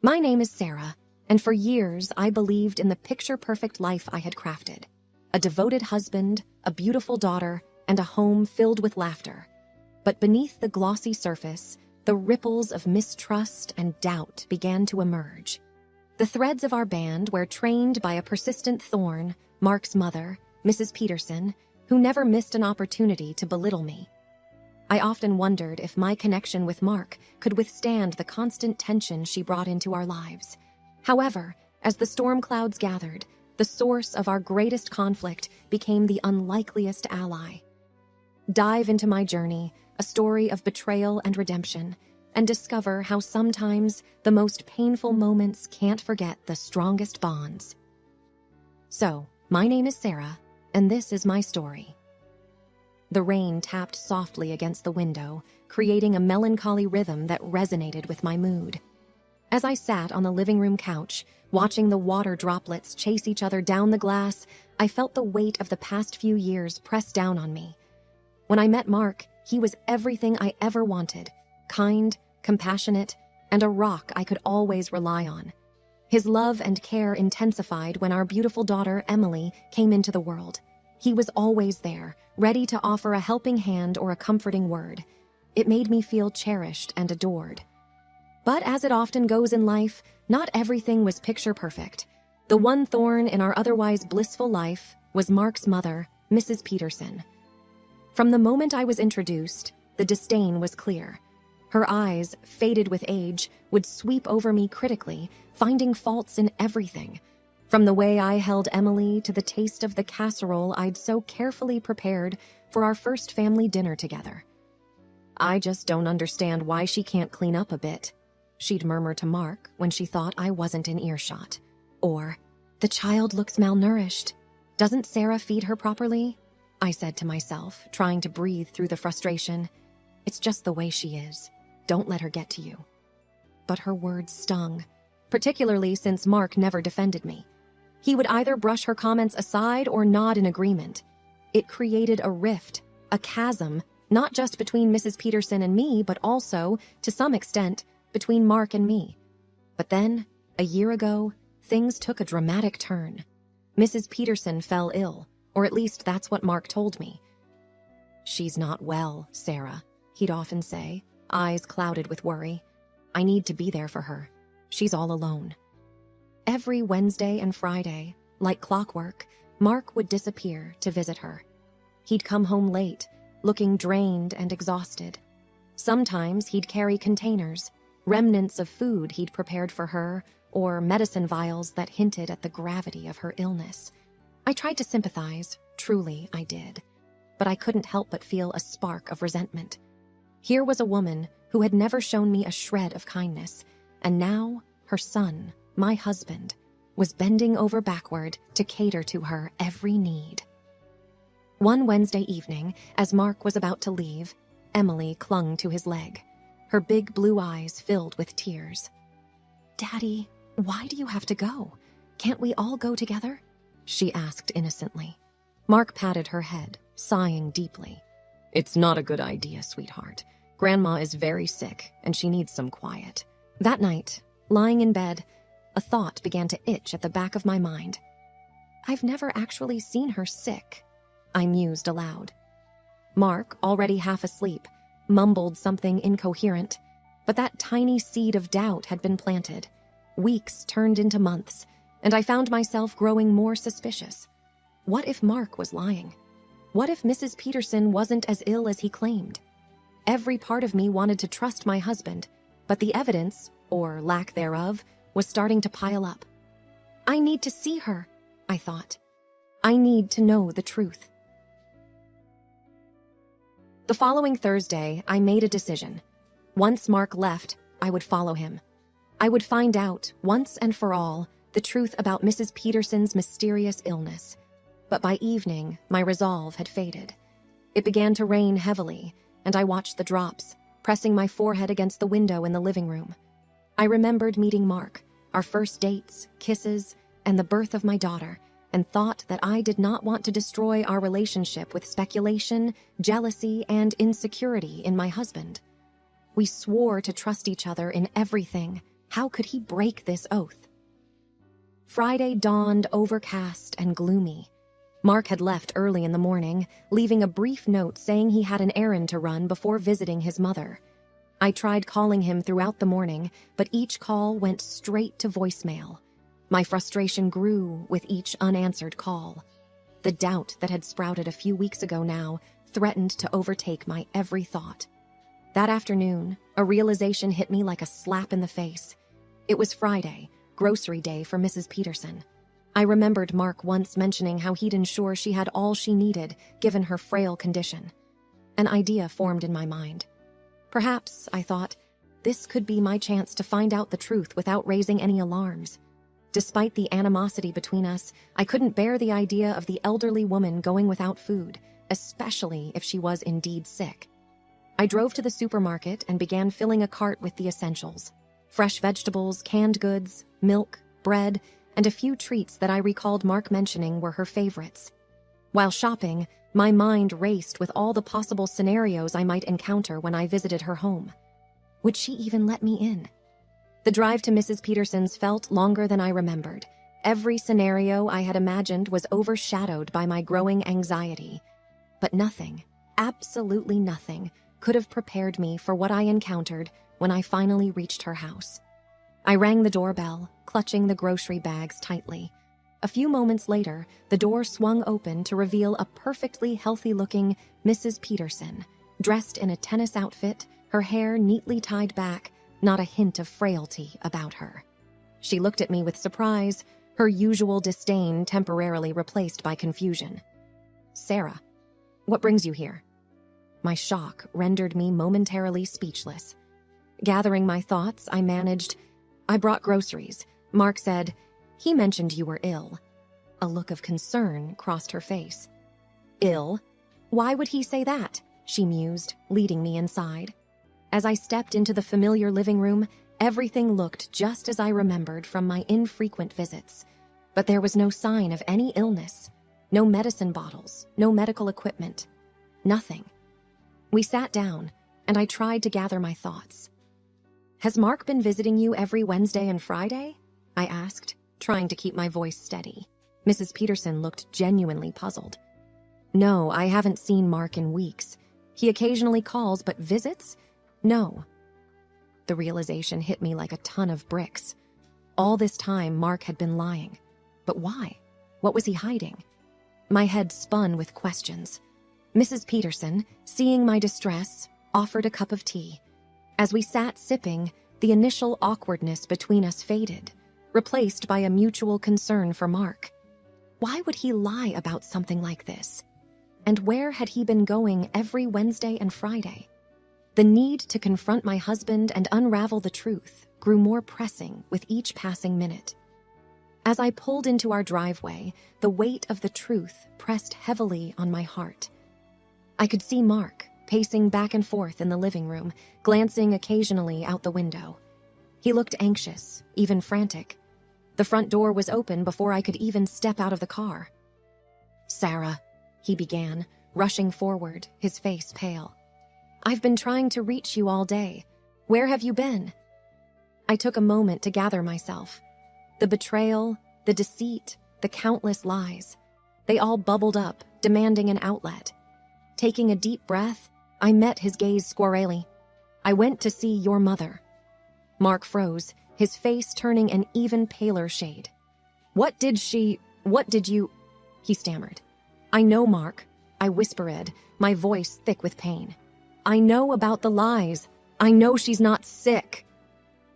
My name is Sarah, and for years I believed in the picture-perfect life I had crafted. A devoted husband, a beautiful daughter, and a home filled with laughter. But beneath the glossy surface, the ripples of mistrust and doubt began to emerge. The threads of our band were trained by a persistent thorn, Mark's mother, Mrs. Peterson, who never missed an opportunity to belittle me. I often wondered if my connection with Mark could withstand the constant tension she brought into our lives. However, as the storm clouds gathered, the source of our greatest conflict became the unlikeliest ally. Dive into my journey, a story of betrayal and redemption, and discover how sometimes the most painful moments can't forget the strongest bonds. So, my name is Sarah, and this is my story. The rain tapped softly against the window, creating a melancholy rhythm that resonated with my mood. As I sat on the living room couch, watching the water droplets chase each other down the glass, I felt the weight of the past few years press down on me. When I met Mark, he was everything I ever wanted: kind, compassionate, and a rock I could always rely on. His love and care intensified when our beautiful daughter, Emily, came into the world. He was always there, ready to offer a helping hand or a comforting word. It made me feel cherished and adored. But as it often goes in life, not everything was picture perfect. The one thorn in our otherwise blissful life was Mark's mother, Mrs. Peterson. From the moment I was introduced, the disdain was clear. Her eyes, faded with age, would sweep over me critically, finding faults in everything. From the way I held Emily to the taste of the casserole I'd so carefully prepared for our first family dinner together. "I just don't understand why she can't clean up a bit," she'd murmur to Mark when she thought I wasn't in earshot. Or, "The child looks malnourished. Doesn't Sarah feed her properly?" I said to myself, trying to breathe through the frustration. "It's just the way she is. Don't let her get to you." But her words stung, particularly since Mark never defended me. He would either brush her comments aside or nod in agreement. It created a rift, a chasm, not just between Mrs. Peterson and me, but also, to some extent, between Mark and me. But then, a year ago, things took a dramatic turn. Mrs. Peterson fell ill, or at least that's what Mark told me. "She's not well, Sarah," he'd often say, eyes clouded with worry. "I need to be there for her. She's all alone." Every Wednesday and Friday, like clockwork, Mark would disappear to visit her. He'd come home late, looking drained and exhausted. Sometimes he'd carry containers, remnants of food he'd prepared for her, or medicine vials that hinted at the gravity of her illness. I tried to sympathize, truly I did, but I couldn't help but feel a spark of resentment. Here was a woman who had never shown me a shred of kindness, and now her son, my husband, was bending over backward to cater to her every need. One Wednesday evening, as Mark was about to leave, Emily clung to his leg, her big blue eyes filled with tears. "Daddy, why do you have to go? Can't we all go together?" she asked innocently. Mark patted her head, sighing deeply. "It's not a good idea, sweetheart. Grandma is very sick, and she needs some quiet." That night, lying in bed, a thought began to itch at the back of my mind. "I've never actually seen her sick," I mused aloud. Mark, already half asleep, mumbled something incoherent, but that tiny seed of doubt had been planted. Weeks turned into months, and I found myself growing more suspicious. What if Mark was lying? What if Mrs. Peterson wasn't as ill as he claimed? Every part of me wanted to trust my husband, but the evidence, or lack thereof, was starting to pile up. "I need to see her," I thought. "I need to know the truth." The following Thursday, I made a decision. Once Mark left, I would follow him. I would find out, once and for all, the truth about Mrs. Peterson's mysterious illness. But by evening, my resolve had faded. It began to rain heavily, and I watched the drops, pressing my forehead against the window in the living room. I remembered meeting Mark, our first dates, kisses, and the birth of my daughter, and thought that I did not want to destroy our relationship with speculation, jealousy, and insecurity in my husband. We swore to trust each other in everything, How could he break this oath? Friday dawned overcast and gloomy. Mark had left early in the morning, leaving a brief note saying he had an errand to run before visiting his mother. I tried calling him throughout the morning, but each call went straight to voicemail. My frustration grew with each unanswered call. The doubt that had sprouted a few weeks ago now threatened to overtake my every thought. That afternoon, a realization hit me like a slap in the face. It was Friday, grocery day for Mrs. Peterson. I remembered Mark once mentioning how he'd ensure she had all she needed, given her frail condition. An idea formed in my mind. Perhaps, I thought, this could be my chance to find out the truth without raising any alarms. Despite the animosity between us, I couldn't bear the idea of the elderly woman going without food, especially if she was indeed sick. I drove to the supermarket and began filling a cart with the essentials: fresh vegetables, canned goods, milk, bread, and a few treats that I recalled Mark mentioning were her favorites. While shopping, my mind raced with all the possible scenarios I might encounter when I visited her home. Would she even let me in? The drive to Mrs. Peterson's felt longer than I remembered. Every scenario I had imagined was overshadowed by my growing anxiety. But nothing, absolutely nothing, could have prepared me for what I encountered when I finally reached her house. I rang the doorbell, clutching the grocery bags tightly. A few moments later, the door swung open to reveal a perfectly healthy-looking Mrs. Peterson, dressed in a tennis outfit, her hair neatly tied back, not a hint of frailty about her. She looked at me with surprise, her usual disdain temporarily replaced by confusion. "Sarah, what brings you here?" My shock rendered me momentarily speechless. Gathering my thoughts, I managed, "I brought groceries. Mark said, he mentioned you were ill." A look of concern crossed her face. "Ill? Why would he say that?" she mused, leading me inside. As I stepped into the familiar living room, everything looked just as I remembered from my infrequent visits. But there was no sign of any illness, no medicine bottles, no medical equipment, nothing. We sat down, and I tried to gather my thoughts. "Has Mark been visiting you every Wednesday and Friday?" I asked, trying to keep my voice steady. Mrs. Peterson looked genuinely puzzled. "No, I haven't seen Mark in weeks. He occasionally calls, but visits? No." The realization hit me like a ton of bricks. All this time, Mark had been lying. But why? What was he hiding? My head spun with questions. Mrs. Peterson, seeing my distress, offered a cup of tea. As we sat sipping, the initial awkwardness between us faded, replaced by a mutual concern for Mark. Why would he lie about something like this? And where had he been going every Wednesday and Friday? The need to confront my husband and unravel the truth grew more pressing with each passing minute. As I pulled into our driveway, the weight of the truth pressed heavily on my heart. I could see Mark pacing back and forth in the living room, glancing occasionally out the window. He looked anxious, even frantic. The front door was open before I could even step out of the car. "Sarah," he began, rushing forward, his face pale. "I've been trying to reach you all day. Where have you been?" I took a moment to gather myself. The betrayal, the deceit, the countless lies. They all bubbled up, demanding an outlet. Taking a deep breath, I met his gaze squarely. "I went to see your mother." Mark froze, his face turning an even paler shade. What did you—" he stammered. "I know, Mark," I whispered, my voice thick with pain. "I know about the lies. I know she's not sick."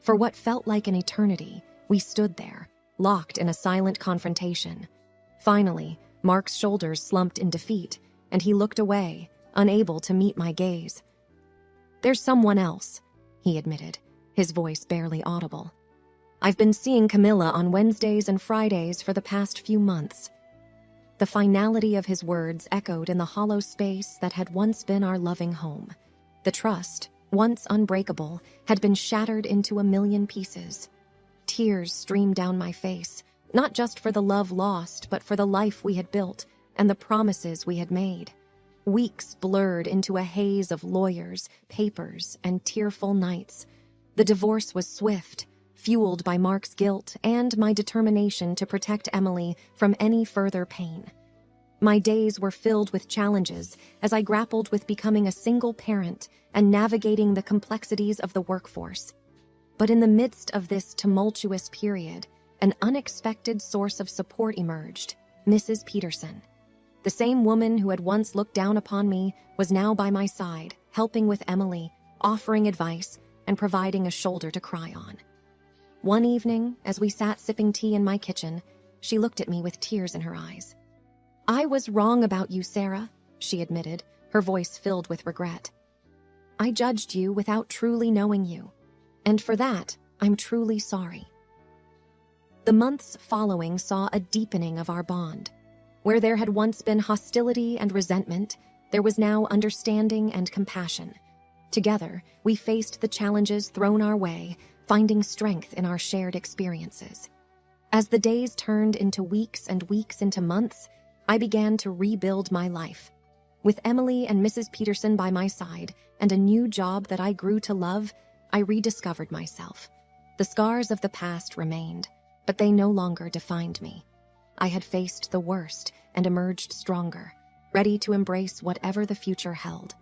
For what felt like an eternity, we stood there, locked in a silent confrontation. Finally, Mark's shoulders slumped in defeat, and he looked away, unable to meet my gaze. "There's someone else," he admitted, his voice barely audible. "I've been seeing Camilla on Wednesdays and Fridays for the past few months." The finality of his words echoed in the hollow space that had once been our loving home. The trust, once unbreakable, had been shattered into a million pieces. Tears streamed down my face, not just for the love lost, but for the life we had built and the promises we had made. Weeks blurred into a haze of lawyers, papers, and tearful nights. The divorce was swift, fueled by Mark's guilt and my determination to protect Emily from any further pain. My days were filled with challenges as I grappled with becoming a single parent and navigating the complexities of the workforce. But in the midst of this tumultuous period, an unexpected source of support emerged: Mrs. Peterson. The same woman who had once looked down upon me was now by my side, helping with Emily, offering advice, and providing a shoulder to cry on. One evening, as we sat sipping tea in my kitchen, she looked at me with tears in her eyes. "I was wrong about you, Sarah," she admitted, her voice filled with regret. "I judged you without truly knowing you, and for that, I'm truly sorry." The months following saw a deepening of our bond. Where there had once been hostility and resentment, there was now understanding and compassion. Together, we faced the challenges thrown our way, finding strength in our shared experiences. As the days turned into weeks and weeks into months, I began to rebuild my life. With Emily and Mrs. Peterson by my side and a new job that I grew to love, I rediscovered myself. The scars of the past remained, but they no longer defined me. I had faced the worst and emerged stronger, ready to embrace whatever the future held.